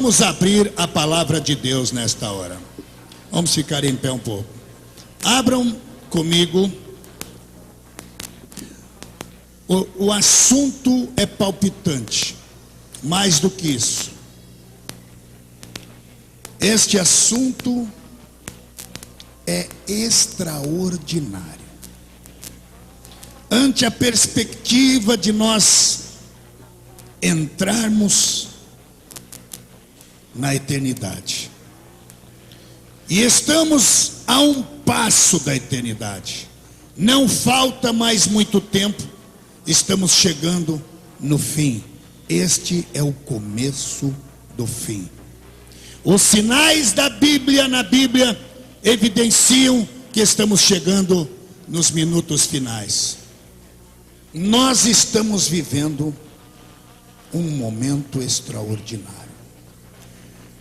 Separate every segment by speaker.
Speaker 1: vamos abrir a palavra de Deus nesta hora. Vamos ficar em pé um pouco. Abram comigo. O assunto é palpitante. Mais do que isso. Este assunto é extraordinário. Ante a perspectiva de nós entrarmos na eternidade. E estamos a um passo da eternidade. Não falta mais muito tempo. Estamos chegando no fim. Este é o começo do fim. Os sinais da Bíblia, na Bíblia, evidenciam que estamos chegando nos minutos finais. Nós estamos vivendo um momento extraordinário.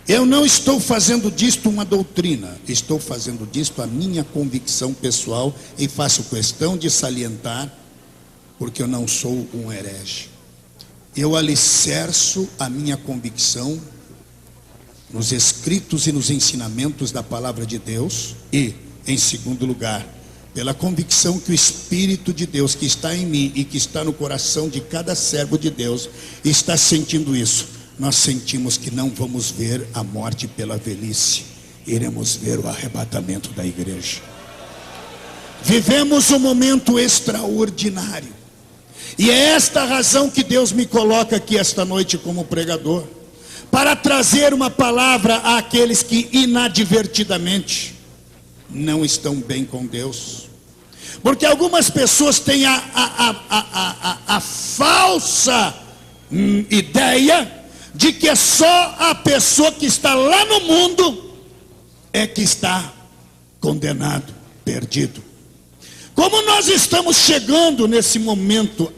Speaker 1: Eu não estou fazendo disto uma doutrina, estou fazendo disto a minha convicção pessoal e faço questão de salientar, porque eu não sou um herege. Eu alicerço a minha convicção nos escritos e nos ensinamentos da palavra de Deus e, em segundo lugar, pela convicção que o Espírito de Deus que está em mim e que está no coração de cada servo de Deus está sentindo isso. Nós sentimos que não vamos ver a morte pela velhice, iremos ver o arrebatamento da igreja. Vivemos um momento extraordinário. E é esta a razão que Deus me coloca aqui esta noite como pregador, para trazer uma palavra àqueles que inadvertidamente não estão bem com Deus. Porque algumas pessoas têm a falsa ideia de que é só a pessoa que está lá no mundo é que está condenado, perdido. Como nós estamos chegando nesse momento,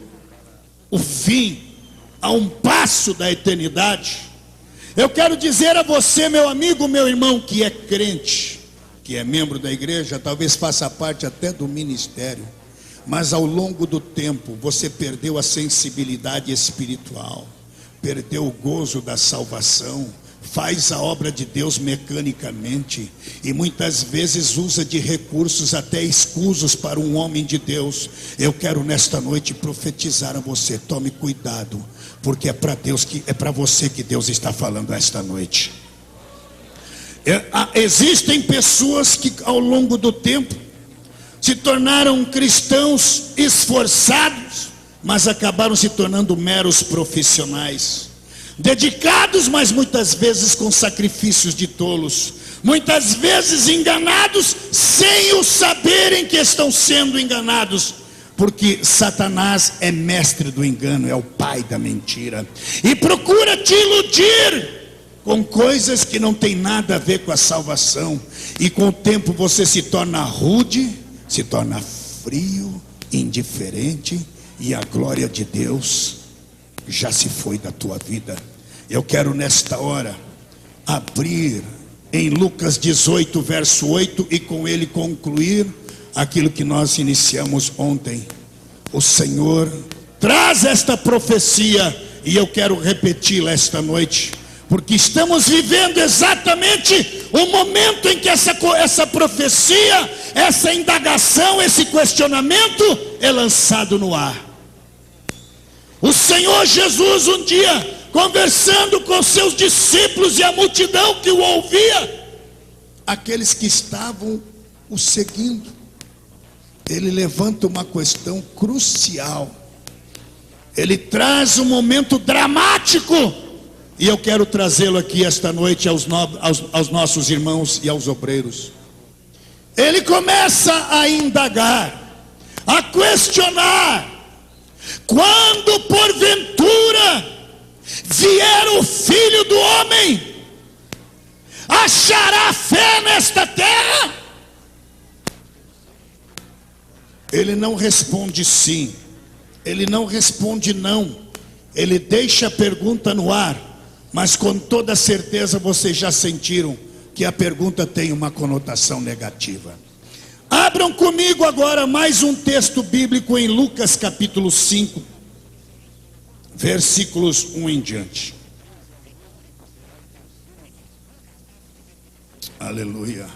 Speaker 1: o fim, a um passo da eternidade, eu quero dizer a você, meu amigo, meu irmão, que é crente, que é membro da igreja, talvez faça parte até do ministério, mas ao longo do tempo você perdeu a sensibilidade espiritual, perdeu o gozo da salvação, faz a obra de Deus mecanicamente e muitas vezes usa de recursos até escusos para um homem de Deus. Eu quero nesta noite profetizar a você: tome cuidado, porque é para Deus que é para você que Deus está falando esta noite. Existem pessoas que ao longo do tempo se tornaram cristãos esforçados, mas acabaram se tornando meros profissionais, dedicados, mas muitas vezes com sacrifícios de tolos, muitas vezes enganados sem o saberem que estão sendo enganados, porque Satanás é mestre do engano, é o pai da mentira, e procura te iludir com coisas que não tem nada a ver com a salvação, e com o tempo você se torna rude, se torna frio, indiferente, e a glória de Deus já se foi da tua vida. Eu quero nesta hora abrir em Lucas 18 verso 8 e com ele concluir aquilo que nós iniciamos ontem. O Senhor traz esta profecia e eu quero repeti-la esta noite, porque estamos vivendo exatamente o momento em que essa profecia, essa indagação, esse questionamento é lançado no ar. O Senhor Jesus um dia, conversando com seus discípulos e a multidão que o ouvia, aqueles que estavam o seguindo, ele levanta uma questão crucial, ele traz um momento dramático, e eu quero trazê-lo aqui esta noite aos nossos irmãos e aos obreiros. Ele começa a indagar, a questionar: quando porventura vier o Filho do Homem, achará fé nesta terra? Ele não responde sim, ele não responde não, ele deixa a pergunta no ar, mas com toda certeza vocês já sentiram que a pergunta tem uma conotação negativa. Abram comigo agora mais um texto bíblico em Lucas capítulo 5, versículos 1 em diante. Aleluia.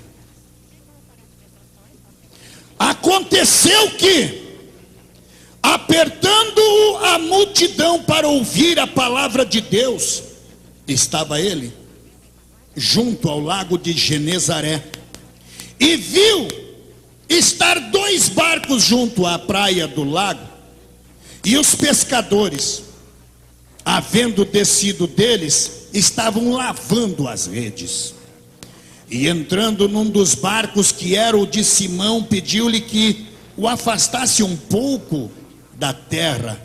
Speaker 1: Aconteceu que, apertando a multidão para ouvir a palavra de Deus, estava ele junto ao lago de Genezaré, e viu estar 2 barcos junto à praia do lago, e os pescadores, havendo descido deles, estavam lavando as redes. E entrando num dos barcos, que era o de Simão, pediu-lhe que o afastasse um pouco da terra,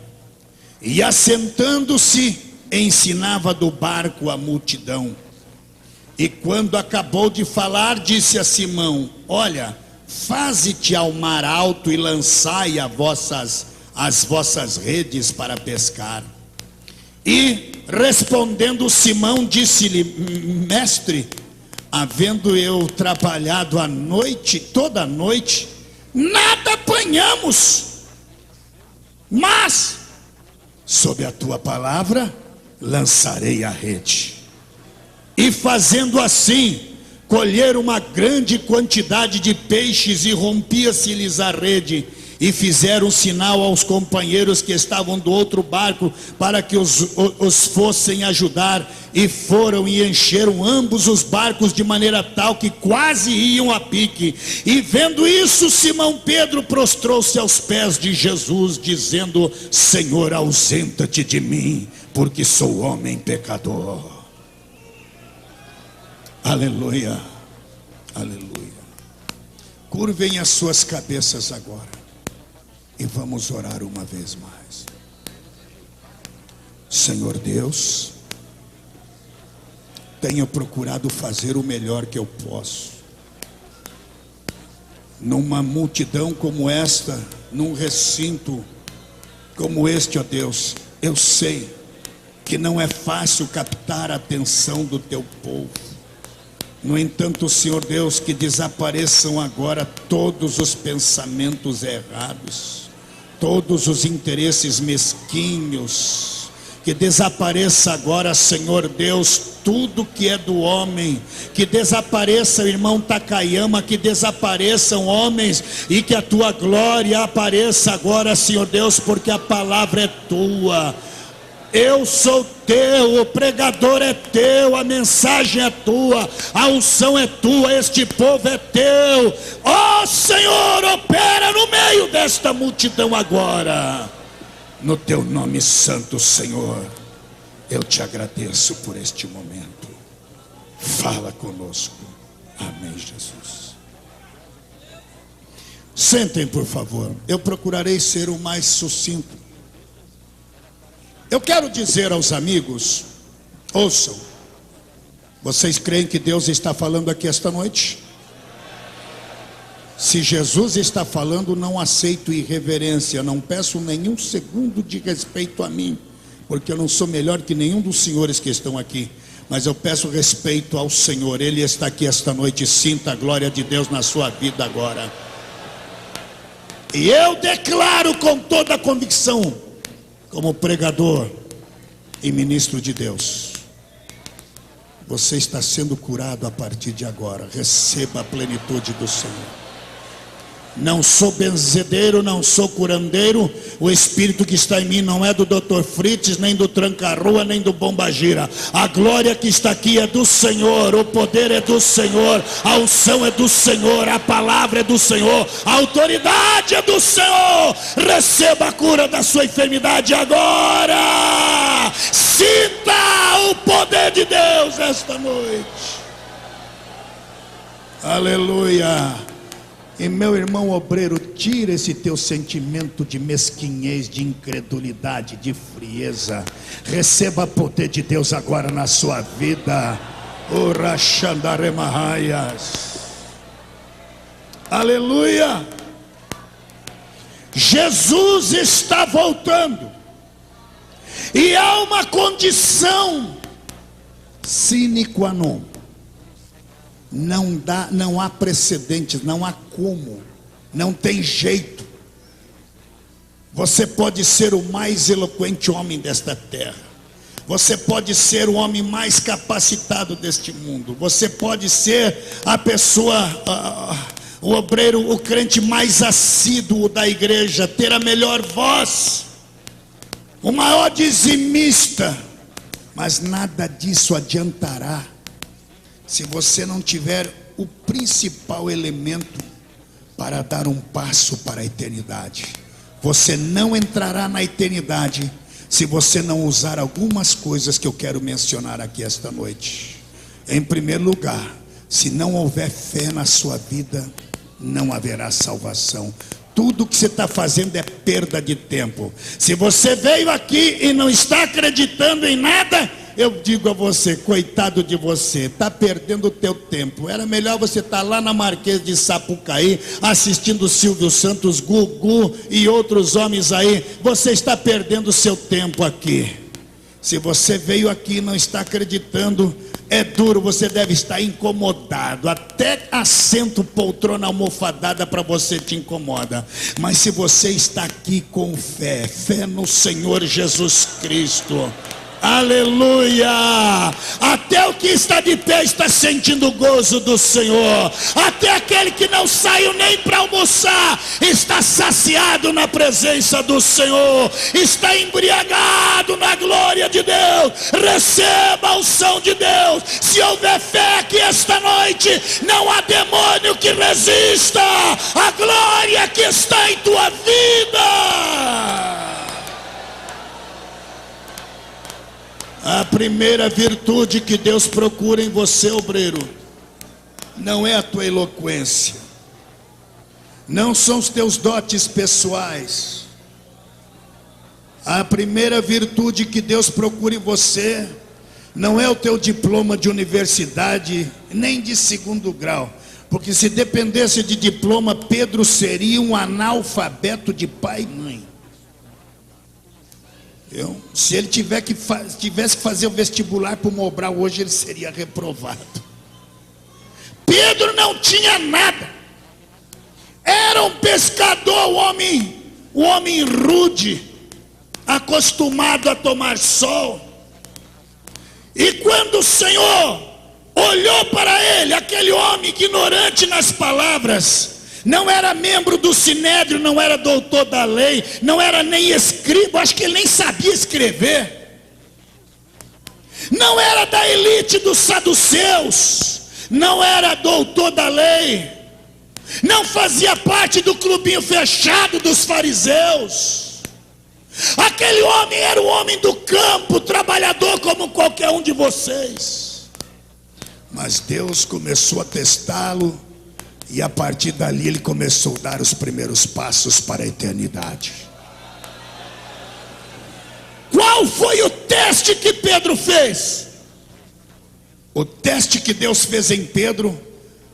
Speaker 1: e assentando-se, ensinava do barco a multidão. E quando acabou de falar, disse a Simão: olha, faze-te ao mar alto e lançai as vossas redes para pescar. E respondendo Simão, disse-lhe: mestre, havendo eu trabalhado a noite, toda a noite, nada apanhamos, mas sob a tua palavra lançarei a rede. E fazendo assim, colheram uma grande quantidade de peixes, e rompia-se-lhes a rede. E fizeram sinal aos companheiros que estavam do outro barco, para que os fossem ajudar. E foram e encheram ambos os barcos, de maneira tal que quase iam a pique. E vendo isso, Simão Pedro prostrou-se aos pés de Jesus, dizendo: Senhor, ausenta-te de mim, porque sou homem pecador. Aleluia, aleluia. Curvem as suas cabeças agora e vamos orar uma vez mais. Senhor Deus, tenho procurado fazer o melhor que eu posso. Numa multidão como esta, num recinto como este, ó Deus, eu sei que não é fácil captar a atenção do teu povo. No entanto, Senhor Deus, que desapareçam agora todos os pensamentos errados, todos os interesses mesquinhos, que desapareça agora, Senhor Deus, tudo que é do homem, que desapareça o irmão Takayama, que desapareçam homens, e que a tua glória apareça agora, Senhor Deus, porque a palavra é tua. Eu sou teu, o pregador é teu, a mensagem é tua, a unção é tua, este povo é teu. Ó Senhor, opera no meio desta multidão agora. No teu nome santo, Senhor, eu te agradeço por este momento. Fala conosco. Amém, Jesus. Sentem, por favor. Eu procurarei ser o mais sucinto. Eu quero dizer aos amigos, ouçam, vocês creem que Deus está falando aqui esta noite? Se Jesus está falando, não aceito irreverência, não peço nenhum segundo de respeito a mim, porque eu não sou melhor que nenhum dos senhores que estão aqui, mas eu peço respeito ao Senhor. Ele está aqui esta noite, sinta a glória de Deus na sua vida agora. E eu declaro com toda a convicção, como pregador e ministro de Deus, você está sendo curado a partir de agora. Receba a plenitude do Senhor. Não sou benzedeiro, não sou curandeiro. O espírito que está em mim não é do Dr. Fritz, nem do Tranca-Rua, nem do Bombagira. A glória que está aqui é do Senhor, o poder é do Senhor, a unção é do Senhor, a palavra é do Senhor, a autoridade é do Senhor. Receba a cura da sua enfermidade agora. Sinta o poder de Deus esta noite. Aleluia. E meu irmão obreiro, tira esse teu sentimento de mesquinhez, de incredulidade, de frieza. Receba o poder de Deus agora na sua vida. Aleluia. Jesus está voltando. E há uma condição sine qua non. Não há precedentes, não há como, não tem jeito. Você pode ser o mais eloquente homem desta terra, Você pode ser o homem mais capacitado deste mundo. Você pode ser a pessoa, o obreiro, o crente mais assíduo da igreja, ter a melhor voz, o maior dizimista. Mas nada disso adiantará se você não tiver o principal elemento para dar um passo para a eternidade. Você não entrará na eternidade se você não usar algumas coisas que eu quero mencionar aqui esta noite. Em primeiro lugar, se não houver fé na sua vida, não haverá salvação. Tudo que você está fazendo é perda de tempo. Se você veio aqui e não está acreditando em nada, eu digo a você, coitado de você, está perdendo o teu tempo. Era melhor você estar lá na Marquês de Sapucaí, assistindo Silvio Santos, Gugu e outros homens aí. Você está perdendo o seu tempo aqui. Se você veio aqui e não está acreditando, é duro, você deve estar incomodado. Até assento, poltrona almofadada para você te incomoda. Mas se você está aqui com fé, fé no Senhor Jesus Cristo, aleluia! Até o que está de pé está sentindo o gozo do Senhor. Até aquele que não saiu nem para almoçar está saciado na presença do Senhor, está embriagado na glória de Deus. Receba a unção de Deus. Se houver fé aqui esta noite, não há demônio que resista à glória que está em tua vida. A primeira virtude que Deus procura em você, obreiro, não é a tua eloquência, não são os teus dotes pessoais. A primeira virtude que Deus procura em você não é o teu diploma de universidade, nem de segundo grau, porque se dependesse de diploma, Pedro seria um analfabeto de pai e mãe. Se ele tivesse que fazer o vestibular para o Mobral hoje, ele seria reprovado. Pedro não tinha nada, era um pescador, o homem rude, acostumado a tomar sol. E quando o Senhor olhou para ele, aquele homem ignorante nas palavras, não era membro do Sinédrio, não era doutor da lei, não era nem escriba, acho que ele nem sabia escrever, não era da elite dos saduceus, não era doutor da lei, não fazia parte do clubinho fechado dos fariseus. Aquele homem era o homem do campo, trabalhador como qualquer um de vocês. Mas Deus começou a testá-lo, e a partir dali ele começou a dar os primeiros passos para a eternidade. Qual foi o teste que Pedro fez? O teste que Deus fez em Pedro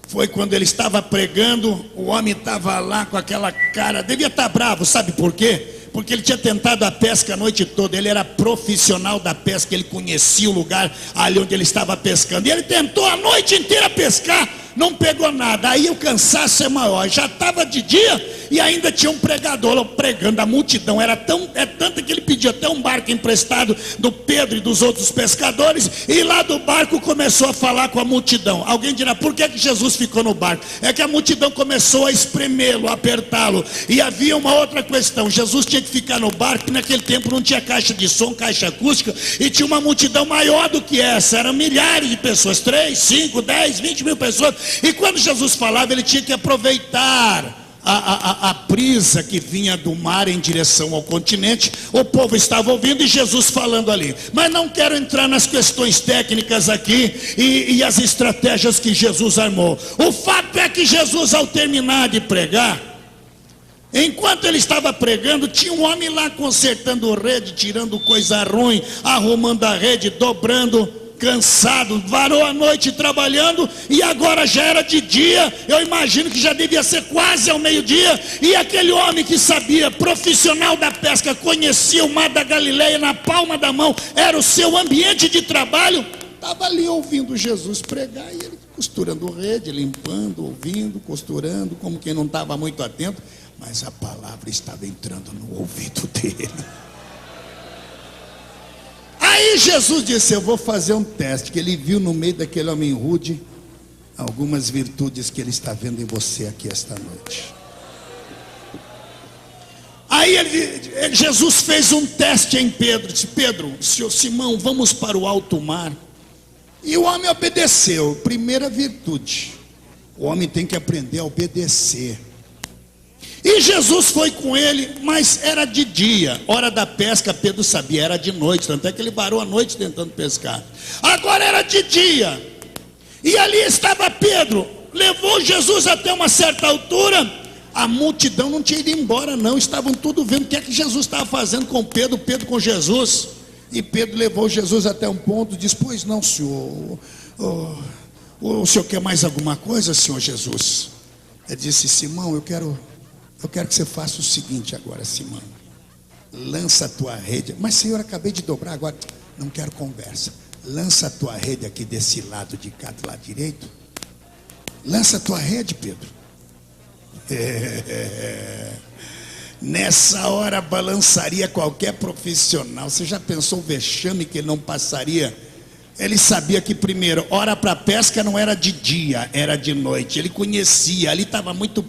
Speaker 1: foi quando ele estava pregando. O homem estava lá com aquela cara, devia estar bravo, sabe por quê? Porque ele tinha tentado a pesca a noite toda, ele era profissional da pesca, ele conhecia o lugar ali onde ele estava pescando, e ele tentou a noite inteira pescar, não pegou nada. Aí o cansaço é maior, já estava de dia e ainda tinha um pregador pregando. A multidão era tanta que ele pediu até um barco emprestado do Pedro e dos outros pescadores, e lá do barco começou a falar com a multidão. Alguém dirá, por que Jesus ficou no barco? É que a multidão começou a espremê-lo, a apertá-lo, e havia uma outra questão. Jesus tinha que ficar no barco, e naquele tempo não tinha caixa de som, caixa acústica, e tinha uma multidão maior do que essa, eram milhares de pessoas, 3, 5, 10, 20 mil pessoas, e quando Jesus falava, ele tinha que aproveitar a brisa que vinha do mar em direção ao continente. O povo estava ouvindo e Jesus falando ali. Mas não quero entrar nas questões técnicas aqui e as estratégias que Jesus armou. O fato é que Jesus, ao terminar de pregar, enquanto ele estava pregando, tinha um homem lá consertando rede, tirando coisa ruim, arrumando a rede, dobrando, cansado, varou a noite trabalhando, e agora já era de dia. Eu imagino que já devia ser quase ao meio-dia, e aquele homem que sabia, profissional da pesca, conhecia o mar da Galileia na palma da mão, era o seu ambiente de trabalho, estava ali ouvindo Jesus pregar, e ele costurando rede, limpando, ouvindo, costurando, como quem não estava muito atento, mas a palavra estava entrando no ouvido dele. Aí Jesus disse: eu vou fazer um teste. Que ele viu no meio daquele homem rude algumas virtudes que ele está vendo em você aqui esta noite. Aí Jesus fez um teste em Pedro. Disse: Pedro, senhor Simão, vamos para o alto mar. E o homem obedeceu. Primeira virtude: o homem tem que aprender a obedecer. E Jesus foi com ele, mas era de dia. Hora da pesca, Pedro sabia, era de noite. Tanto é que ele parou a noite tentando pescar. Agora era de dia. E ali estava Pedro. Levou Jesus até uma certa altura. A multidão não tinha ido embora não. Estavam tudo vendo o que é que Jesus estava fazendo com Pedro, Pedro com Jesus. E Pedro levou Jesus até um ponto. Disse: pois não, senhor. O senhor quer mais alguma coisa, senhor Jesus? Ele disse: Simão, eu quero que você faça o seguinte agora, Simão. Lança a tua rede. Mas senhor, acabei de dobrar agora. Não quero conversa. Lança a tua rede aqui desse lado de cá, do lado direito. Lança a tua rede, Pedro. Nessa hora balançaria qualquer profissional. Você já pensou o vexame que ele não passaria? Ele sabia que primeiro, hora para pesca não era de dia, era de noite. Ele conhecia, ali estava muito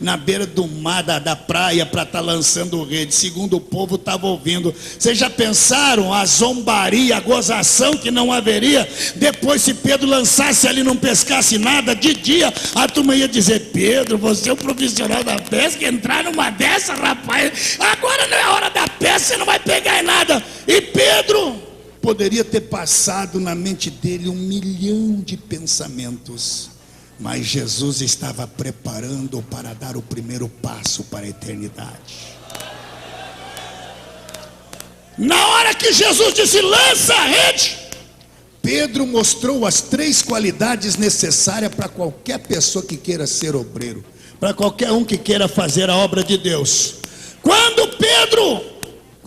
Speaker 1: na beira do mar, da praia, para estar lançando rede. Segundo, o povo estava ouvindo. Vocês já pensaram a zombaria, a gozação que não haveria? Depois, se Pedro lançasse ali e não pescasse nada, de dia, a turma ia dizer: Pedro, você é um profissional da pesca, entrar numa dessa, rapaz, agora não é hora da pesca, você não vai pegar em nada. E Pedro poderia ter passado na mente dele 1 milhão de pensamentos, mas Jesus estava preparando para dar o primeiro passo para a eternidade. Na hora que Jesus disse: lança a rede, Pedro mostrou as 3 qualidades necessárias para qualquer pessoa que queira ser obreiro, para qualquer um que queira fazer a obra de Deus. Quando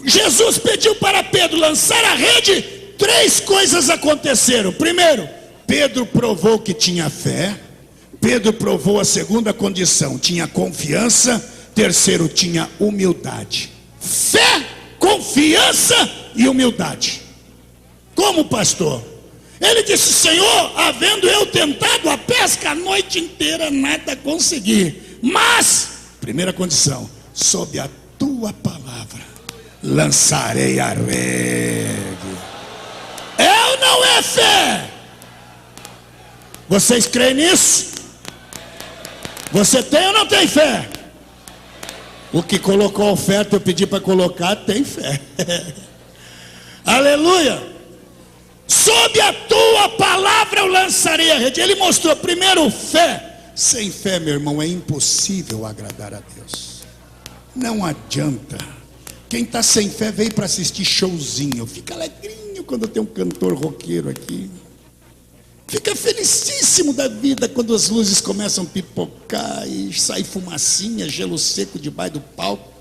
Speaker 1: Jesus pediu para Pedro lançar a rede, 3 coisas aconteceram. Primeiro, Pedro provou que tinha fé. Pedro provou a segunda condição, tinha confiança. Terceiro, tinha humildade. Fé, confiança e humildade. Como, pastor? Ele disse: Senhor, havendo eu tentado a pesca a noite inteira, nada consegui. Mas, primeira condição, sob a tua palavra lançarei a rede. É ou não é fé? Vocês creem nisso? Você tem ou não tem fé? O que colocou a oferta, eu pedi para colocar, tem fé. Aleluia. Sob a tua palavra eu lançarei a rede. Ele mostrou primeiro fé. Sem fé, meu irmão, é impossível agradar a Deus. Não adianta. Quem está sem fé veio para assistir showzinho. Fica alegrinho quando tem um cantor roqueiro aqui. Fica felicíssimo da vida quando as luzes começam a pipocar e sai fumacinha, gelo seco debaixo do palco.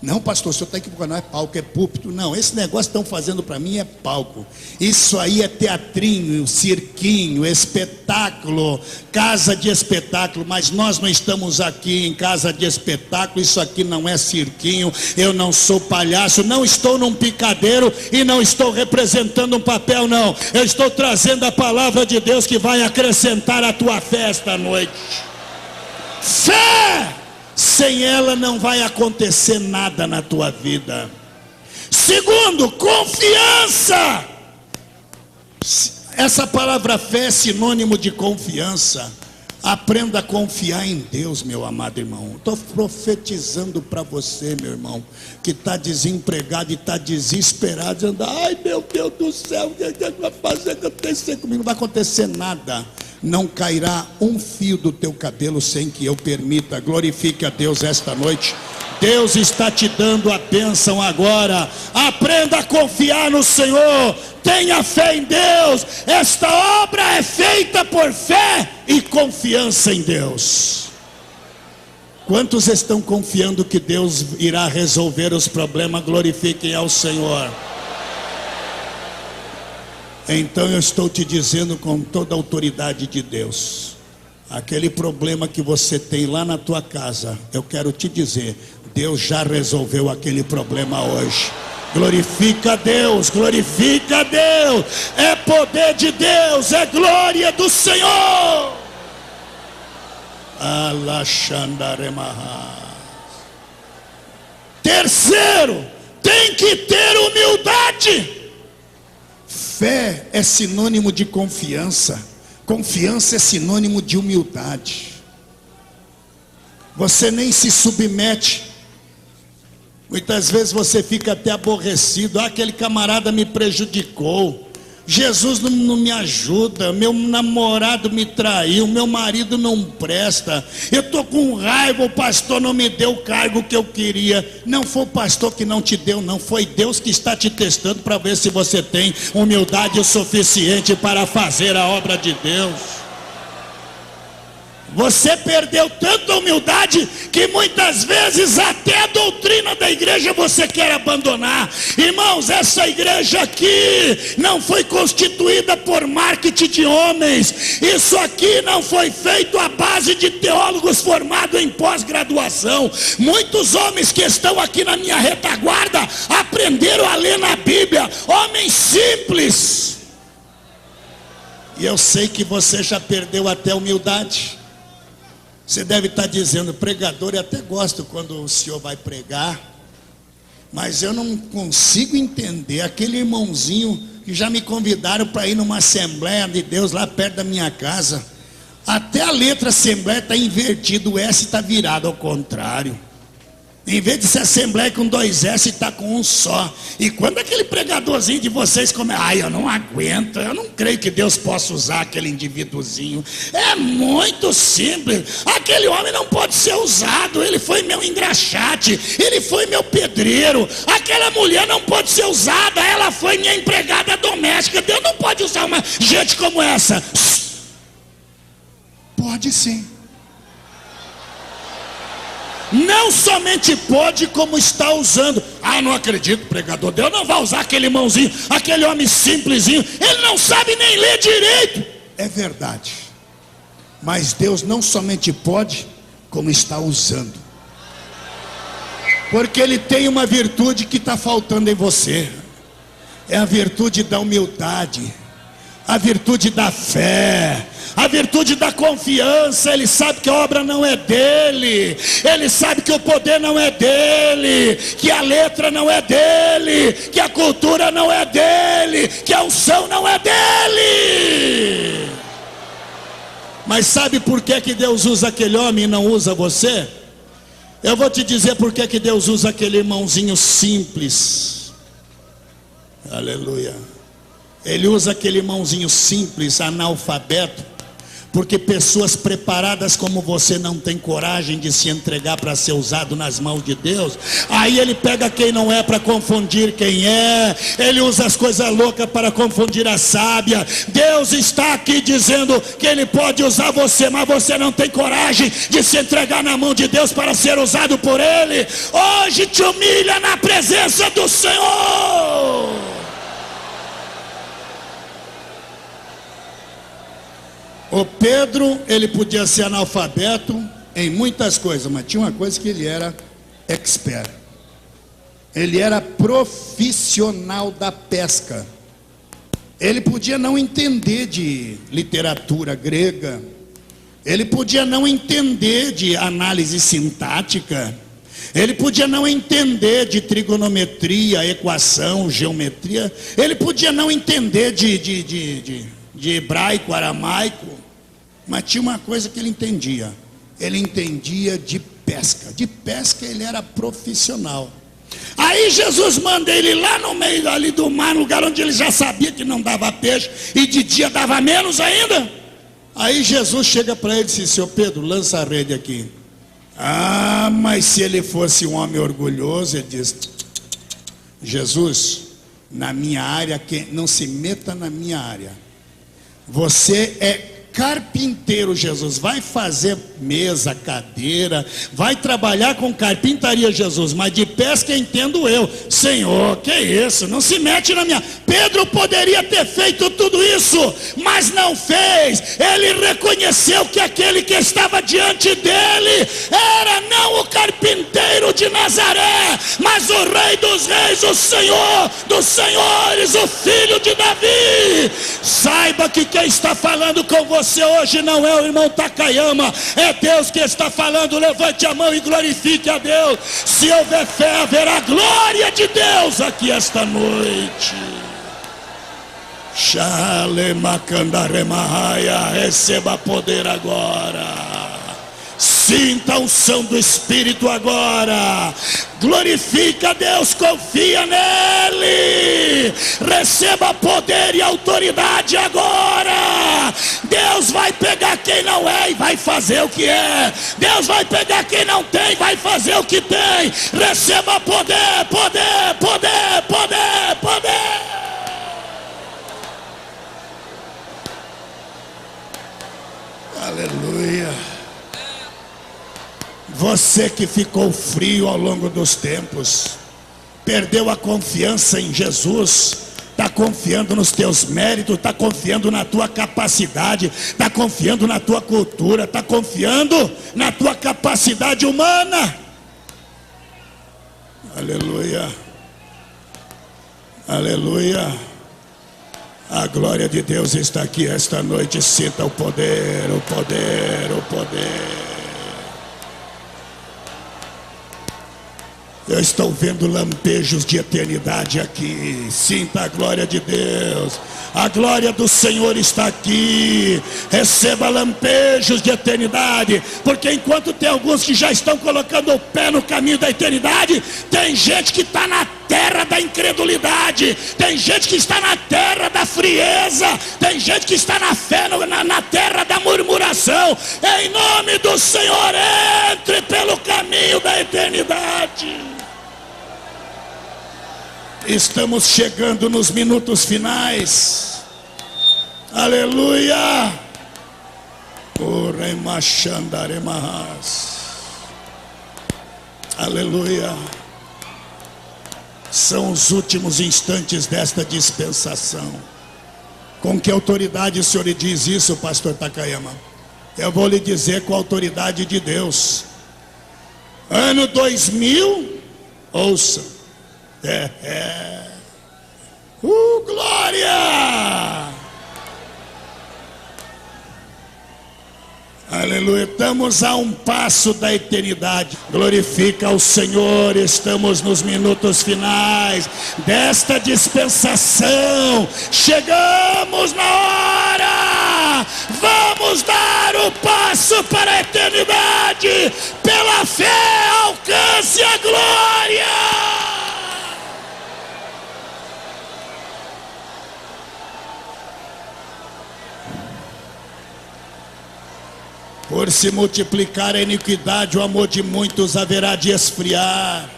Speaker 1: Não, pastor, o senhor está equivocado, não é palco, é púlpito. Não, esse negócio que estão fazendo para mim é palco. Isso aí é teatrinho, cirquinho, espetáculo, casa de espetáculo. Mas nós não estamos aqui em casa de espetáculo. Isso aqui não é cirquinho. Eu não sou palhaço, não estou num picadeiro e não estou representando um papel, não. Eu estou trazendo a palavra de Deus que vai acrescentar a tua fé esta noite. Fé! Sem ela não vai acontecer nada na tua vida. Segundo, confiança. Essa palavra fé é sinônimo de confiança. Aprenda a confiar em Deus, meu amado irmão. Estou profetizando para você, meu irmão, que está desempregado e está desesperado, dizendo: ai meu Deus do céu, o que vai fazer acontecer comigo? Não vai acontecer nada. Não cairá um fio do teu cabelo sem que eu permita. Glorifique a Deus esta noite. Deus está te dando a bênção agora. Aprenda a confiar no Senhor. Tenha fé em Deus. Esta obra é feita por fé e confiança em Deus. Quantos estão confiando que Deus irá resolver os problemas? Glorifiquem ao Senhor. Então eu estou te dizendo com toda a autoridade de Deus, aquele problema que você tem lá na tua casa, eu quero te dizer, Deus já resolveu aquele problema hoje. Glorifica a Deus, glorifica a Deus. É poder de Deus, é glória do Senhor. Terceiro, tem que ter humildade. Fé é sinônimo de confiança. Confiança é sinônimo de humildade. Você nem se submete. Muitas vezes você fica até aborrecido. Aquele camarada me prejudicou. Jesus não me ajuda. Meu namorado me traiu. Meu marido não presta. Eu estou com raiva. O pastor não me deu o cargo que eu queria. Não foi o pastor que não te deu, não. Foi Deus que está te testando para ver se você tem humildade o suficiente para fazer a obra de Deus. Você perdeu tanta humildade que muitas vezes até a doutrina da igreja você quer abandonar. Irmãos, essa igreja aqui não foi constituída por marketing de homens. Isso aqui não foi feito à base de teólogos formados em pós-graduação. Muitos homens que estão aqui na minha retaguarda aprenderam a ler na Bíblia. Homens simples. E eu sei que você já perdeu até a humildade. Você deve estar dizendo: pregador, eu até gosto quando o senhor vai pregar, mas eu não consigo entender aquele irmãozinho que já me convidaram para ir numa Assembleia de Deus lá perto da minha casa. Até a letra Assembleia está invertida, o S está virado ao contrário. Em vez de ser Assembleia com 2 S, está com um só. E quando aquele pregadorzinho de vocês começa: ai, eu não aguento, eu não creio que Deus possa usar aquele indivíduozinho. É muito simples. Aquele homem não pode ser usado. Ele foi meu engraxate, ele foi meu pedreiro. Aquela mulher não pode ser usada, ela foi minha empregada doméstica. Deus não pode usar uma gente como essa. Pode sim. Não somente pode, como está usando. Ah, não acredito, pregador. Deus não vai usar aquele irmãozinho, aquele homem simplesinho. Ele não sabe nem ler direito. É verdade. Mas Deus não somente pode, como está usando. Porque Ele tem uma virtude que está faltando em você. É a virtude da humildade, a virtude da fé, a virtude da confiança. Ele sabe que a obra não é dele, ele sabe que o poder não é dele, que a letra não é dele, que a cultura não é dele, que a unção não é dele. Mas sabe por que Deus usa aquele homem e não usa você? Eu vou te dizer por que Deus usa aquele irmãozinho simples. Aleluia. Ele usa aquele irmãozinho simples, analfabeto, porque pessoas preparadas como você não tem coragem de se entregar para ser usado nas mãos de Deus. Aí ele pega quem não é para confundir quem é. Ele usa as coisas loucas para confundir a sábia. Deus está aqui dizendo que Ele pode usar você, mas você não tem coragem de se entregar na mão de Deus para ser usado por Ele. Hoje te humilha na presença do Senhor. O Pedro, ele podia ser analfabeto em muitas coisas, mas tinha uma coisa que ele era expert. Ele era profissional da pesca. Ele podia não entender de literatura grega. Ele podia não entender de análise sintática. Ele podia não entender de trigonometria, equação, geometria. Ele podia não entender de hebraico, aramaico. Mas tinha uma coisa que ele entendia. Ele entendia de pesca. De pesca ele era profissional. Aí Jesus manda ele lá no meio ali do mar, no lugar onde ele já sabia que não dava peixe, e de dia dava menos ainda. Aí Jesus chega para ele e diz: seu Pedro, lança a rede aqui. Ah, mas se ele fosse um homem orgulhoso, ele diz: Jesus, na minha área, não se meta na minha área. Você é carpinteiro, Jesus. Vai fazer mesa, cadeira, vai trabalhar com carpintaria, Jesus. Mas de pesca entendo eu. Senhor, que isso? Não se mete na minha. Pedro poderia ter feito tudo isso, mas não fez. Ele reconheceu que aquele que estava diante dele era não o carpinteiro de Nazaré, mas és o Rei dos Reis, o Senhor dos Senhores, o Filho de Davi. Saiba que quem está falando com você hoje não é o irmão Takayama, é Deus que está falando. Levante a mão e glorifique a Deus. Se houver fé, haverá glória de Deus aqui esta noite. Receba poder agora. Sinta a unção do Espírito agora. Glorifica a Deus, confia nele. Receba poder e autoridade agora. Deus vai pegar quem não é e vai fazer o que é. Deus vai pegar quem não tem e vai fazer o que tem. Receba poder, poder, poder, poder, poder. Aleluia. Você que ficou frio ao longo dos tempos, perdeu a confiança em Jesus, está confiando nos teus méritos, está confiando na tua capacidade, está confiando na tua cultura, está confiando na tua capacidade humana. Aleluia. Aleluia. A glória de Deus está aqui esta noite. Sinta o poder, o poder, o poder. Eu estou vendo lampejos de eternidade aqui. Sinta a glória de Deus. A glória do Senhor está aqui. Receba lampejos de eternidade. Porque enquanto tem alguns que já estão colocando o pé no caminho da eternidade, tem gente que está na terra da incredulidade. Tem gente que está na terra da frieza. Tem gente que está na fé, na terra da murmuração. Em nome do Senhor, entre pelo caminho da eternidade. Estamos chegando nos minutos finais. Aleluia. Aleluia. São os últimos instantes desta dispensação. Com que autoridade o senhor lhe diz isso, pastor Takayama? Eu vou lhe dizer com a autoridade de Deus. Ano 2000, ouça. Glória! Aleluia, estamos a um passo da eternidade. Glorifica ao Senhor. Estamos nos minutos finais desta dispensação. Chegamos na hora. Vamos dar o passo para a eternidade. Pela fé, alcance a glória. Por se multiplicar a iniquidade, o amor de muitos haverá de esfriar.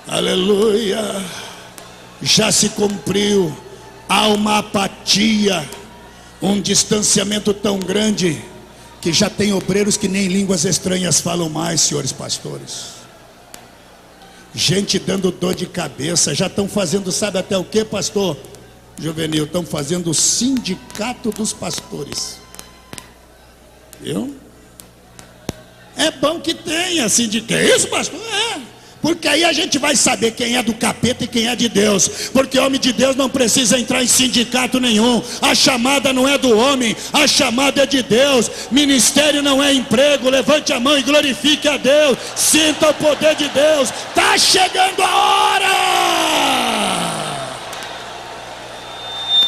Speaker 1: Aleluia. Já se cumpriu. Há uma apatia, um distanciamento tão grande, que já tem obreiros que nem línguas estranhas falam mais, senhores pastores. Gente dando dor de cabeça. Já estão fazendo, sabe até o que, pastor Juvenil? Estão fazendo o sindicato dos pastores. Viu? É bom que tenha sindicato. É isso, pastor? É. Porque aí a gente vai saber quem é do capeta e quem é de Deus. Porque homem de Deus não precisa entrar em sindicato nenhum. A chamada não é do homem, a chamada é de Deus. Ministério não é emprego. Levante a mão e glorifique a Deus. Sinta o poder de Deus. Está chegando a hora.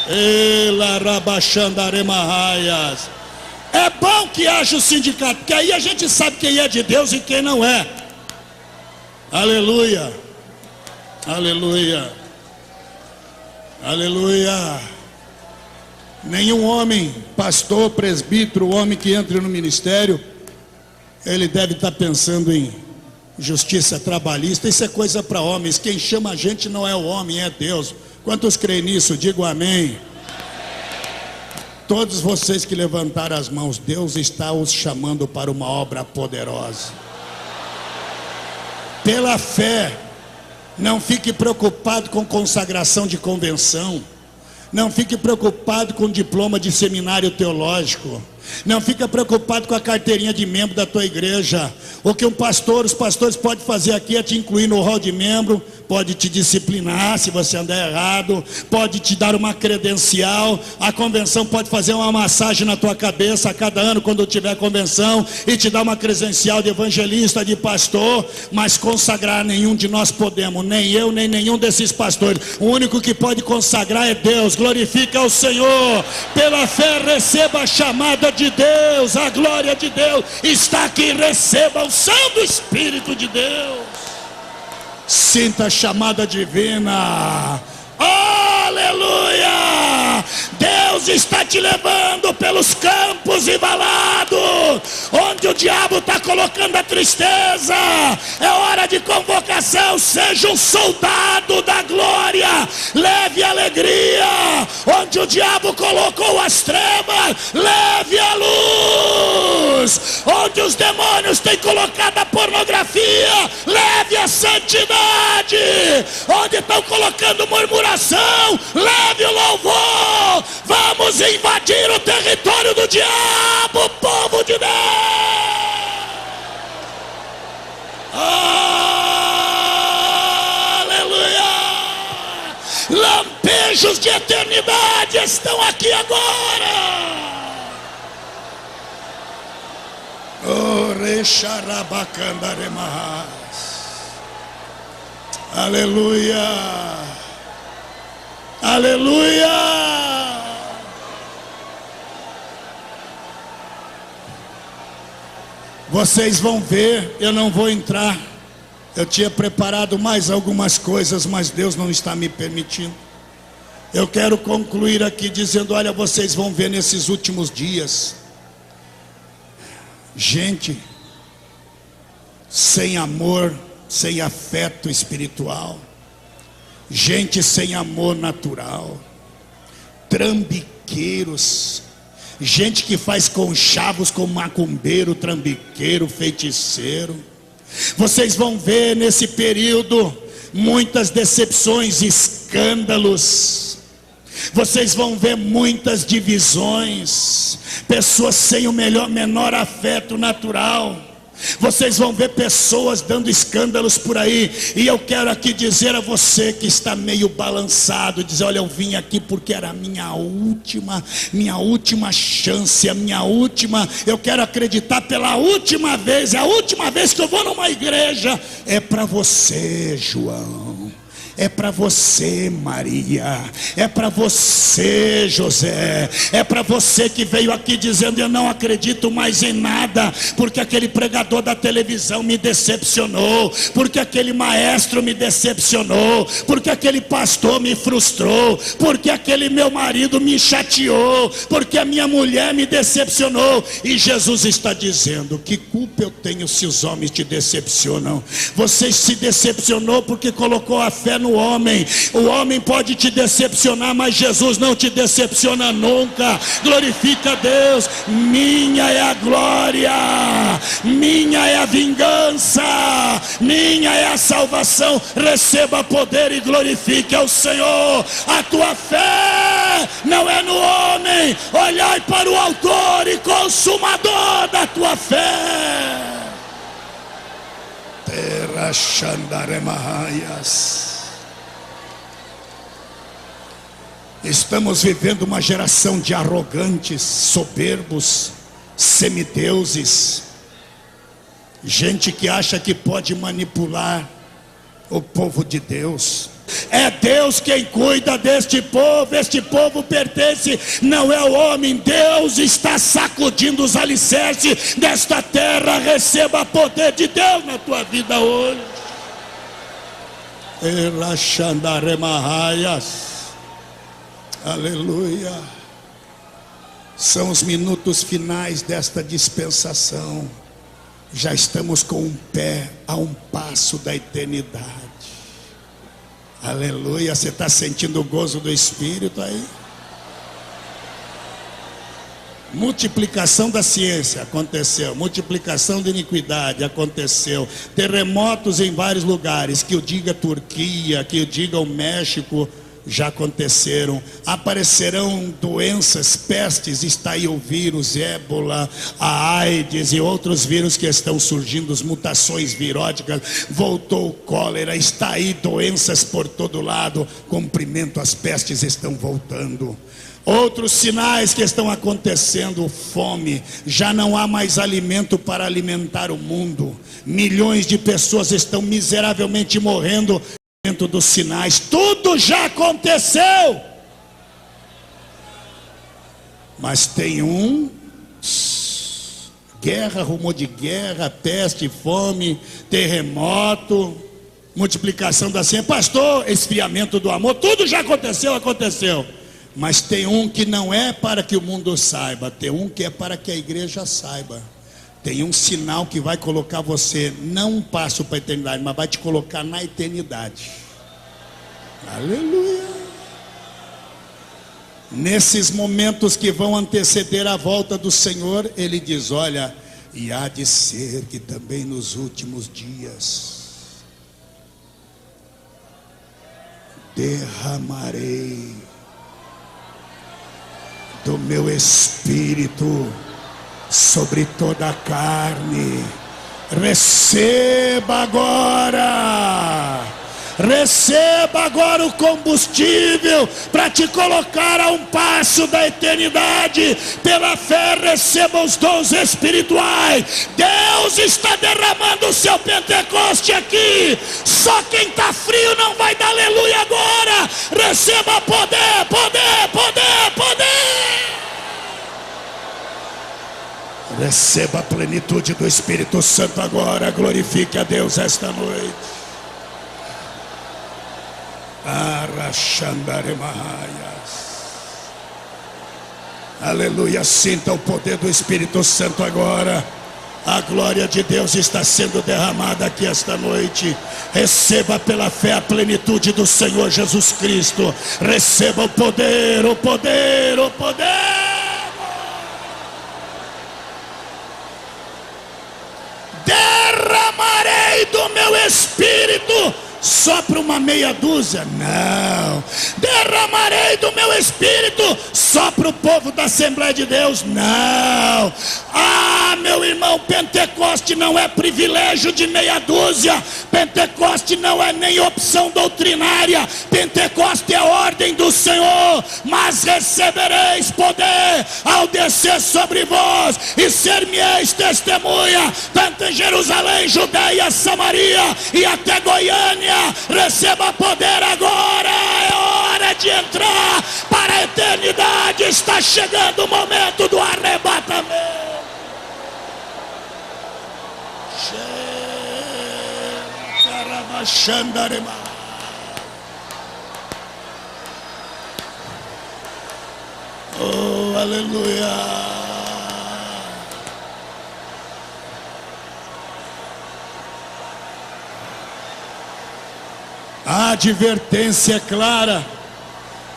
Speaker 1: Ela rabaxandaremahaias. É bom que haja o sindicato, porque aí a gente sabe quem é de Deus e quem não é. Aleluia. Aleluia. Aleluia. Nenhum homem, pastor, presbítero, homem que entre no ministério, ele deve estar pensando em justiça trabalhista. Isso é coisa para homens. Quem chama a gente não é o homem, é Deus. Quantos creem nisso? Digam amém. Todos vocês que levantaram as mãos, Deus está os chamando para uma obra poderosa. Pela fé, não fique preocupado com consagração de convenção. Não fique preocupado com diploma de seminário teológico. Não fica preocupado com a carteirinha de membro da tua igreja. O que os pastores podem fazer aqui é te incluir no hall de membro, pode te disciplinar se você andar errado, pode te dar uma credencial. A convenção pode fazer uma massagem na tua cabeça a cada ano quando tiver convenção e te dar uma credencial de evangelista, de pastor. Mas consagrar nenhum de nós podemos, nem eu, nem nenhum desses pastores. O único que pode consagrar é Deus. Glorifica o Senhor. Pela fé receba a chamada de Deus, a glória de Deus está aqui. Receba a unção do Espírito de Deus. Sinta a chamada divina. Aleluia! Deus está te levando pelos campos e valados, onde o diabo está colocando a tristeza. É hora de convocação. Seja um soldado da glória, leve alegria. Onde o diabo colocou as trevas, leve a luz. Onde os demônios têm colocado a pornografia, leve a santidade. Onde estão colocando murmuração, leve o louvor. Vamos invadir o território do diabo, povo de Deus. Aleluia. Lampejos de eternidade estão aqui agora. Aleluia. Aleluia. Vocês vão ver, eu não vou entrar. Eu tinha preparado mais algumas coisas, mas Deus não está me permitindo. Eu quero concluir aqui dizendo: olha, vocês vão ver nesses últimos dias gente sem amor, sem afeto espiritual, gente sem amor natural, trambiqueiros, gente que faz conchavos com macumbeiro, trambiqueiro, feiticeiro. Vocês vão ver nesse período muitas decepções, escândalos. Vocês vão ver muitas divisões, pessoas sem o menor afeto natural. Vocês vão ver pessoas dando escândalos por aí. E eu quero aqui dizer a você que está meio balançado, dizer: olha, eu vim aqui porque era a minha última chance, eu quero acreditar pela última vez. É a última vez que eu vou numa igreja. É para você, João. É para você, Maria. É para você, José. É para você que veio aqui dizendo: eu não acredito mais em nada, porque aquele pregador da televisão me decepcionou, porque aquele maestro me decepcionou, porque aquele pastor me frustrou, porque aquele meu marido me chateou, porque a minha mulher me decepcionou. E Jesus está dizendo: que culpa eu tenho se os homens te decepcionam? Você se decepcionou porque colocou a fé no homem. O homem pode te decepcionar, mas Jesus não te decepciona nunca. Glorifica a Deus. Minha é a glória, minha é a vingança, minha é a salvação. Receba poder e glorifique ao Senhor. A tua fé não é no homem. Olhai para o autor e consumador da tua fé. Terra Xandaremahaias. Estamos vivendo uma geração de arrogantes, soberbos, semideuses, gente que acha que pode manipular o povo de Deus. É Deus quem cuida deste povo. Este povo pertence, não é o homem. Deus está sacudindo os alicerces desta terra. Receba poder de Deus na tua vida hoje. Elaxandaremahaias. Aleluia. São os minutos finais desta dispensação. Já estamos com um pé a um passo da eternidade. Aleluia. Você está sentindo o gozo do Espírito aí? Multiplicação da ciência aconteceu, multiplicação da iniquidade aconteceu, terremotos em vários lugares, que eu diga Turquia, que eu diga o México, já aconteceram. Aparecerão doenças, pestes, está aí o vírus, ébola, a AIDS e outros vírus que estão surgindo, as mutações viróticas, voltou o cólera, está aí doenças por todo lado, comprimento, as pestes estão voltando. Outros sinais que estão acontecendo, fome, já não há mais alimento para alimentar o mundo, milhões de pessoas estão miseravelmente morrendo. Dentro dos sinais, tudo já aconteceu, mas tem guerra, rumor de guerra, peste, fome, terremoto, multiplicação da ciência, pastor, esfriamento do amor, tudo já aconteceu, mas tem um que não é para que o mundo saiba, tem um que é para que a igreja saiba. Tem um sinal que vai colocar você, não um passo para a eternidade, mas vai te colocar na eternidade. Aleluia. Nesses momentos que vão anteceder a volta do Senhor, Ele diz, olha, e há de ser que também nos últimos dias derramarei do meu Espírito sobre toda a carne. Receba agora o combustível para te colocar a um passo da eternidade. Pela fé receba os dons espirituais. Deus está derramando o seu Pentecoste aqui. Só quem está frio não vai dar aleluia agora. Receba poder, poder, poder, poder. Receba a plenitude do Espírito Santo agora. Glorifique a Deus esta noite. Aleluia. Sinta o poder do Espírito Santo agora. A glória de Deus está sendo derramada aqui esta noite. Receba pela fé a plenitude do Senhor Jesus Cristo. Receba o poder, o poder, o poder. Derramarei do meu Espírito. Só para uma meia dúzia? Não. Derramarei do meu Espírito só para o povo da Assembleia de Deus? Não. Ah, meu irmão, Pentecoste não é privilégio de meia dúzia. Pentecoste não é nem opção doutrinária. Pentecoste é ordem do Senhor. Mas recebereis poder ao descer sobre vós, e ser-me-eis testemunha, tanto em Jerusalém, Judeia, Samaria e até Goiânia. Receba poder agora. É hora de entrar para a eternidade. Está chegando o momento do arrebatamento. Oh, aleluia. A advertência é clara.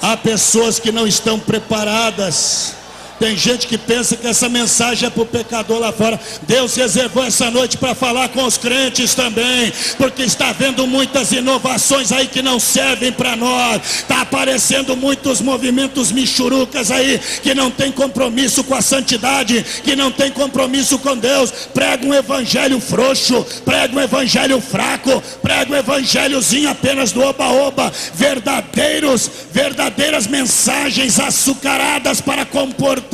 Speaker 1: Há pessoas que não estão preparadas. Tem gente que pensa que essa mensagem é para o pecador lá fora. Deus reservou essa noite para falar com os crentes também, porque está havendo muitas inovações aí que não servem para nós. Está aparecendo muitos movimentos michurucas aí, que não tem compromisso com a santidade, que não tem compromisso com Deus. Prega um evangelho frouxo, prega um evangelho fraco, prega um evangelhozinho apenas do oba-oba. Verdadeiras mensagens açucaradas para comportar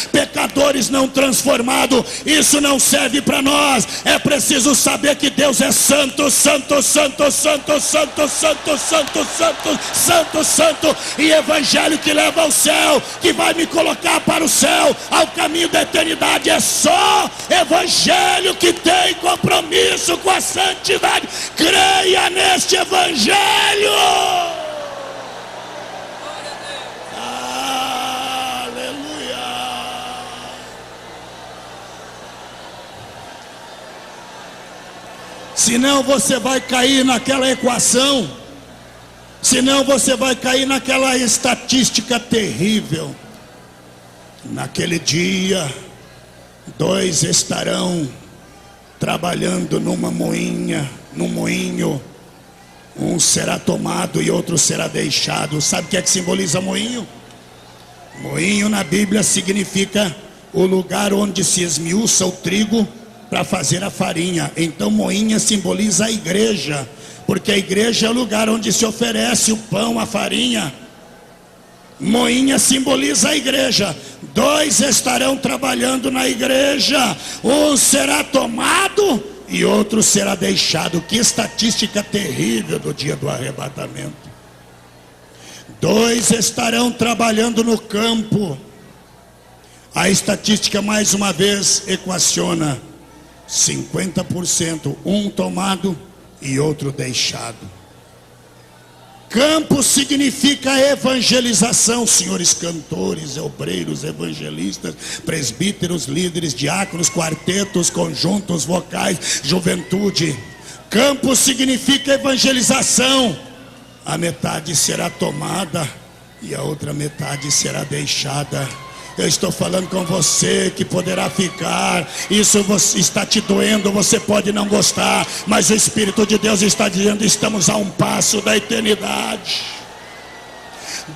Speaker 1: pecadores não transformados. Isso não serve para nós. É preciso saber que Deus é santo, santo, santo, santo, santo, santo, santo, santo, santo, santo. E evangelho que leva ao céu, que vai me colocar para o céu, ao caminho da eternidade, é só evangelho que tem compromisso com a santidade. Creia neste evangelho. Senão você vai cair naquela equação. Senão você vai cair naquela estatística terrível. Naquele dia, 2 estarão trabalhando num moinho, Um será tomado e outro será deixado. Sabe o que é que simboliza moinho? Moinho na Bíblia significa o lugar onde se esmiuça o trigo para fazer a farinha. Então moinha simboliza a igreja, porque a igreja é o lugar onde se oferece o pão, a farinha. Moinha simboliza a igreja. 2 estarão trabalhando na igreja. Um será tomado e outro será deixado. Que estatística terrível do dia do arrebatamento. 2 estarão trabalhando no campo. A estatística mais uma vez equaciona 50%, um tomado e outro deixado. Campo significa evangelização, senhores cantores, obreiros, evangelistas, presbíteros, líderes, diáconos, quartetos, conjuntos vocais, juventude. Campo significa evangelização. A metade será tomada e a outra metade será deixada. Eu estou falando com você que poderá ficar. Isso está te doendo, você pode não gostar, mas o Espírito de Deus está dizendo: estamos a um passo da eternidade.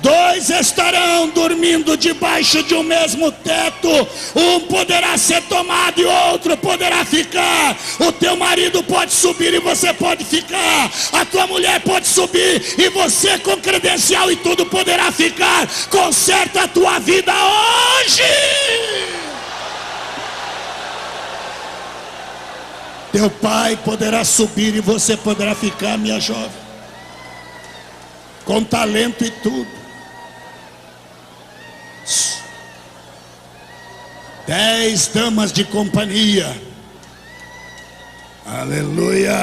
Speaker 1: 2 estarão dormindo debaixo de um mesmo teto. Um poderá ser tomado e outro poderá ficar. O teu marido pode subir e você pode ficar. A tua mulher pode subir e você, com credencial e tudo, poderá ficar. Conserta a tua vida hoje. Teu pai poderá subir e você poderá ficar, minha jovem, com talento e tudo. 10 damas de companhia. Aleluia.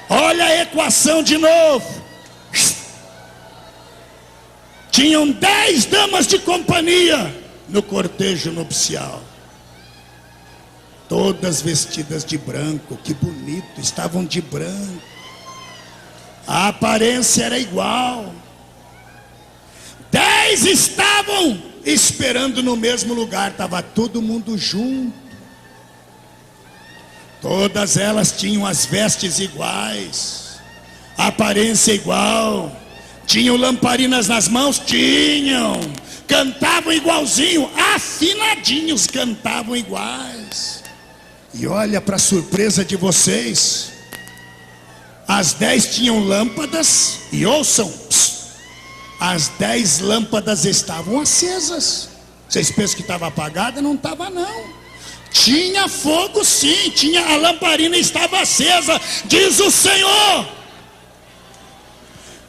Speaker 1: Olha a equação de novo. Tinham 10 damas de companhia no cortejo nupcial, todas vestidas de branco. Que bonito, estavam de branco. A aparência era igual. 10 estavam esperando no mesmo lugar. Estava todo mundo junto. Todas elas tinham as vestes iguais, a aparência igual. Tinham lamparinas nas mãos? Tinham. Cantavam igualzinho, afinadinhos, cantavam iguais. E olha, para surpresa de vocês, as 10 tinham lâmpadas. E ouçam, as 10 lâmpadas estavam acesas. Vocês pensam que estava apagada? Não estava não. Tinha fogo sim, a lamparina estava acesa. Diz o Senhor.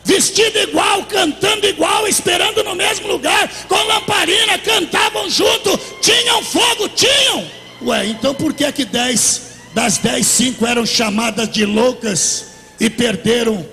Speaker 1: Vestido igual, cantando igual, esperando no mesmo lugar, com lamparina, cantavam junto, tinham fogo, tinham. Ué, então por que que 10 das 10, 5 eram chamadas de loucas e perderam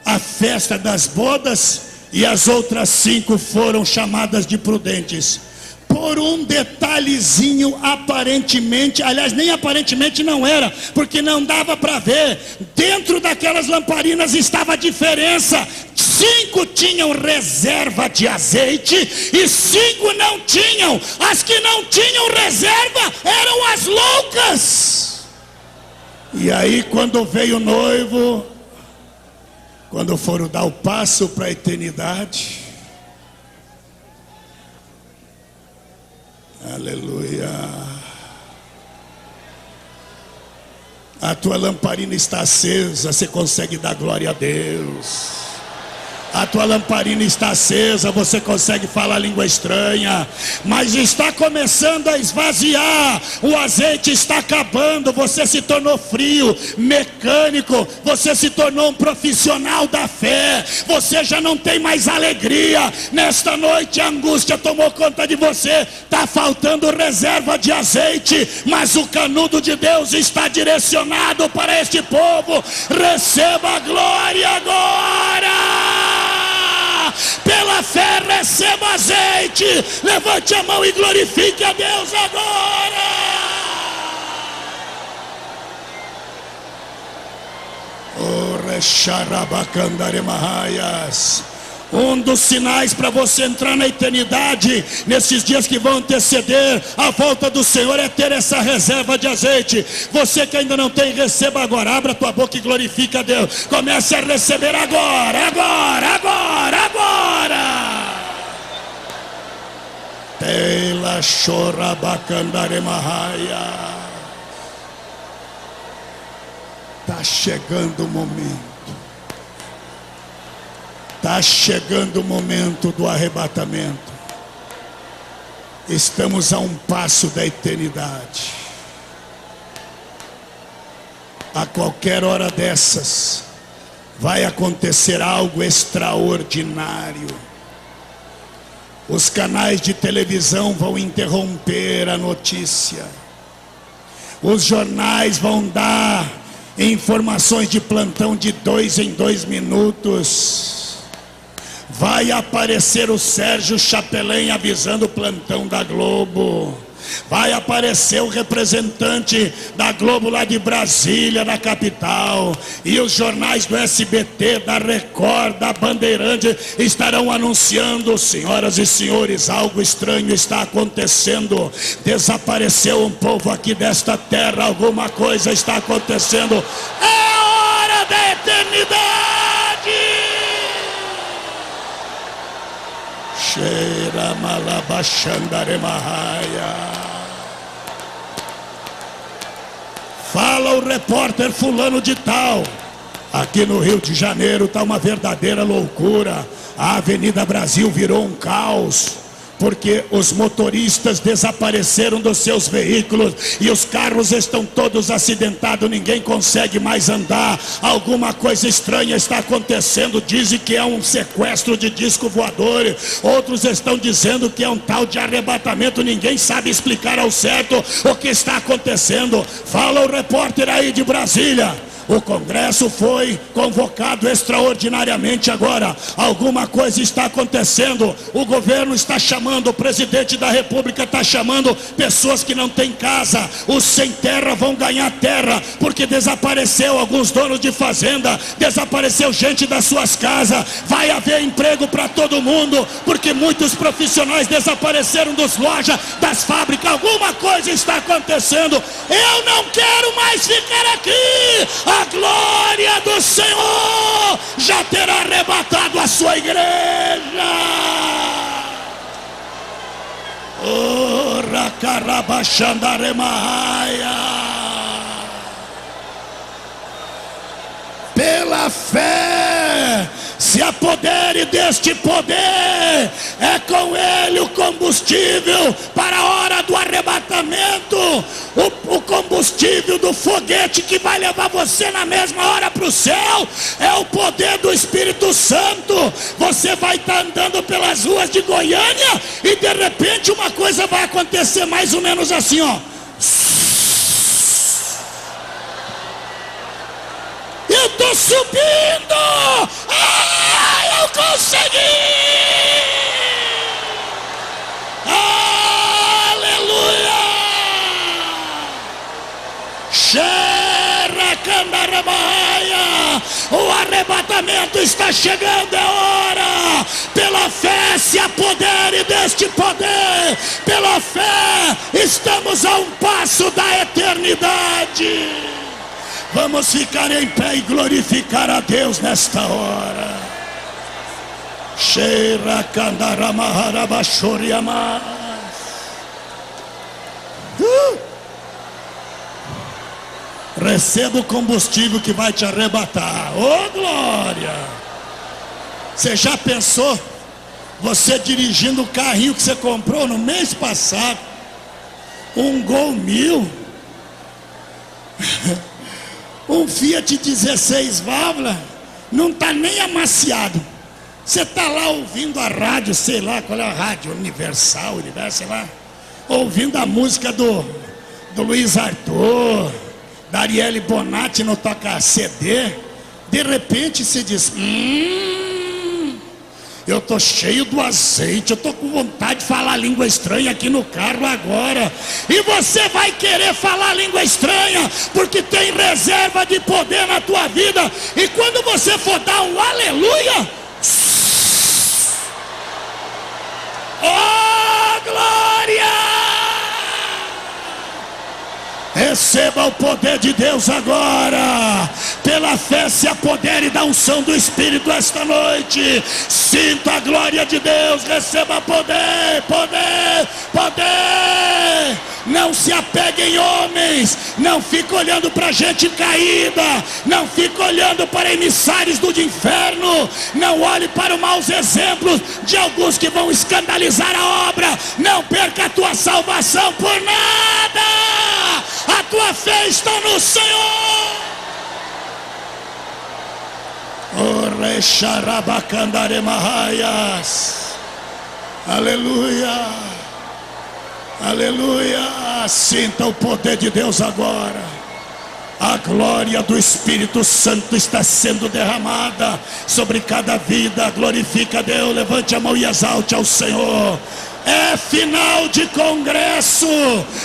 Speaker 1: a festa das bodas, e as outras 5 foram chamadas de prudentes? Por um detalhezinho, aparentemente, aliás, nem aparentemente não era, porque não dava para ver. Dentro daquelas lamparinas estava a diferença. 5 tinham reserva de azeite e 5 não tinham. As que não tinham reserva eram as loucas. E aí, quando veio o noivo, quando foram dar o passo para a eternidade, aleluia, a tua lamparina está acesa, você consegue dar glória a Deus. A tua lamparina está acesa, você consegue falar língua estranha, mas está começando a esvaziar, o azeite está acabando, você se tornou frio, mecânico, você se tornou um profissional da fé, você já não tem mais alegria. Nesta noite a angústia tomou conta de você, está faltando reserva de azeite, mas o canudo de Deus está direcionado para este povo. Receba a glória agora. Pela fé receba azeite. Levante a mão e glorifique a Deus agora. Um dos sinais para você entrar na eternidade, nesses dias que vão anteceder a volta do Senhor, é ter essa reserva de azeite. Você que ainda não tem, receba agora. Abra a tua boca e glorifica a Deus. Comece a receber agora, agora, agora, agora. Teila chorabacandare mahaya. Está chegando o momento. Está chegando o momento do arrebatamento. Estamos a um passo da eternidade. A qualquer hora dessas vai acontecer algo extraordinário. Os canais de televisão vão interromper a notícia. Os jornais vão dar informações de plantão de 2 em 2 minutos. Vai aparecer o Sérgio Chapelin avisando o plantão da Globo. Vai aparecer o representante da Globo lá de Brasília, da capital. E os jornais do SBT, da Record, da Bandeirante estarão anunciando: senhoras e senhores, algo estranho está acontecendo. Desapareceu um povo aqui desta terra, alguma coisa está acontecendo. É hora da eternidade. Cheira malabachandare mahaya. Fala o repórter fulano de tal. Aqui no Rio de Janeiro está uma verdadeira loucura. A Avenida Brasil virou um caos, porque os motoristas desapareceram dos seus veículos e os carros estão todos acidentados, ninguém consegue mais andar. Alguma coisa estranha está acontecendo. Dizem que é um sequestro de disco voador, outros estão dizendo que é um tal de arrebatamento. Ninguém sabe explicar ao certo o que está acontecendo. Fala o repórter aí de Brasília. O Congresso foi convocado extraordinariamente agora. Alguma coisa está acontecendo. O governo está chamando, o presidente da República está chamando pessoas que não têm casa. Os sem terra vão ganhar terra, porque desapareceu alguns donos de fazenda, desapareceu gente das suas casas. Vai haver emprego para todo mundo, porque muitos profissionais desapareceram das lojas, das fábricas. Alguma coisa está acontecendo. Eu não quero mais ficar aqui. A glória do Senhor já terá arrebatado a sua igreja. Ora carabachandaremahaya. Pela fé se apodere deste poder. É com ele o combustível para a hora do arrebatamento. O combustível do foguete que vai levar você na mesma hora para o céu é o poder do Espírito Santo. Você vai estar andando pelas ruas de Goiânia e de repente uma coisa vai acontecer mais ou menos assim, ó. Eu estou subindo. Eu consegui. Aleluia. O arrebatamento está chegando, é hora. Pela fé se apodere deste poder. Pela fé estamos a um passo da eternidade. Vamos ficar em pé e glorificar a Deus nesta hora. Sheira kandaramaharabashoriamas. Receba o combustível que vai te arrebatar. Oh glória! Você já pensou? Você dirigindo o carrinho que você comprou no mês passado, um Gol 1000, um Fiat 16 válvulas, não está nem amaciado. Você está lá ouvindo a rádio, sei lá qual é a rádio, Universal, sei lá, ouvindo a música do Luiz Arthur, da Arielle Bonatti no toca CD. De repente você diz: eu estou cheio do azeite, eu estou com vontade de falar língua estranha aqui no carro agora. E você vai querer falar língua estranha, porque tem reserva de poder na tua vida. E quando você for dar um aleluia, Oh, glória! Receba o poder de Deus agora. Pela fé se apodere da unção do Espírito esta noite. Sinta a glória de Deus. Receba poder, poder, poder. Não se apegue em homens. Não fique olhando para gente caída. Não fique olhando para emissários do inferno. Não olhe para os maus exemplos de alguns que vão escandalizar a obra. Não perca a tua salvação por nada. A tua fé está no Senhor. Aleluia. Aleluia. Sinta o poder de Deus agora. A glória do Espírito Santo está sendo derramada sobre cada vida. Glorifica a Deus. Levante a mão e exalte ao Senhor. É final de congresso.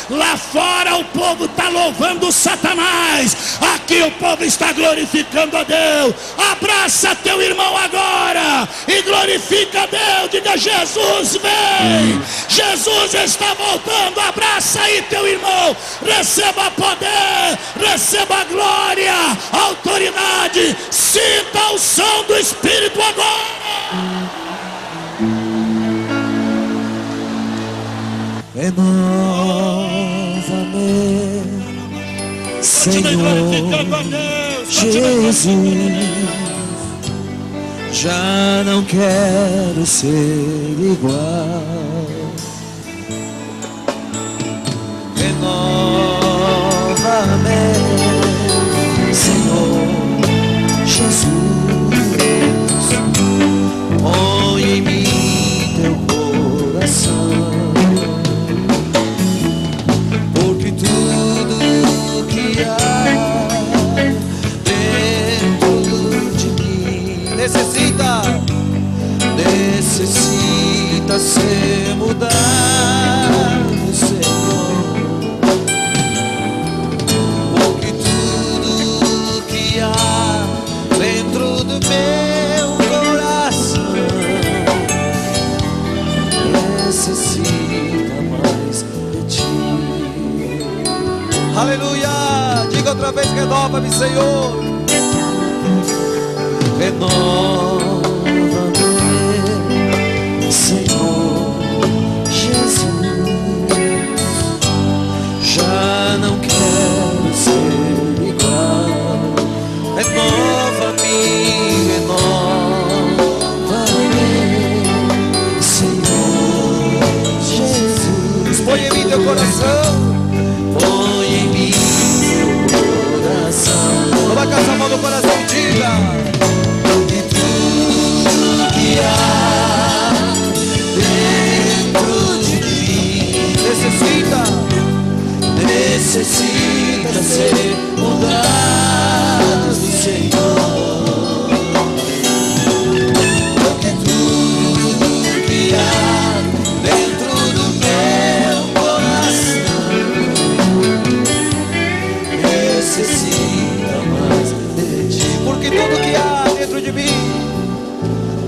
Speaker 1: Lá fora o povo está louvando Satanás. Aqui o povo está glorificando a Deus. Abraça teu irmão agora e glorifica a Deus. Diga: Jesus vem. Jesus está voltando. Abraça aí teu irmão. Receba poder, receba glória, autoridade. Sinta a unção do Espírito agora.
Speaker 2: Renova-me, Senhor Jesus. Já não quero ser igual. Renova-me, Senhor Jesus. Põe em mim teu coração. Necessita ser mudado, Senhor. Porque tudo que há dentro do meu coração necessita mais de ti. Aleluia! Diga outra vez: renova-me, Senhor. Renova-me, Senhor Jesus. Já não quero ser igual. Renova-me, renova-me, Senhor Jesus. Põe em mim teu coração. Põe em mim teu coração. Coloca essa mão no coração e diga: necessita ser mudado, Senhor. Porque tudo que há dentro do meu coração necessita mais de ti. Porque tudo que há dentro de mim,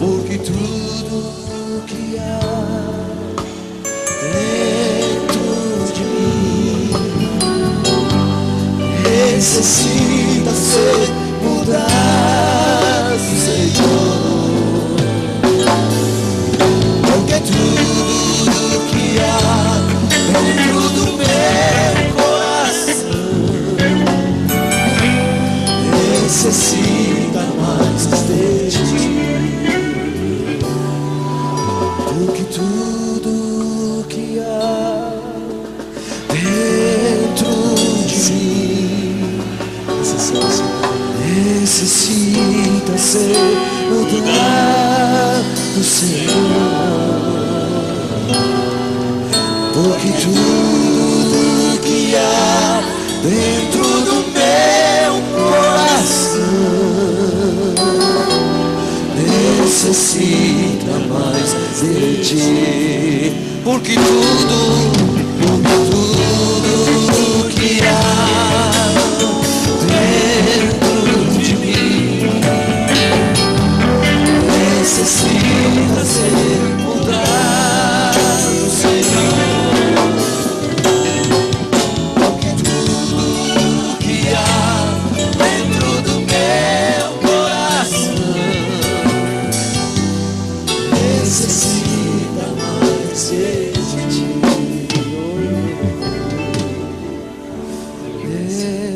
Speaker 2: porque tudo que há necessita ser mudado, Senhor. Porque tudo que há dentro do meu coração necessita mais de ti. Porque tudo que há dentro de mim necessita ser mudado, Senhor. Porque tudo que há dentro do meu coração necessita mais de ti. Porque tudo que há dentro de mim necessita ser mudado.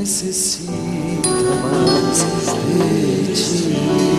Speaker 2: necessita mais de ti.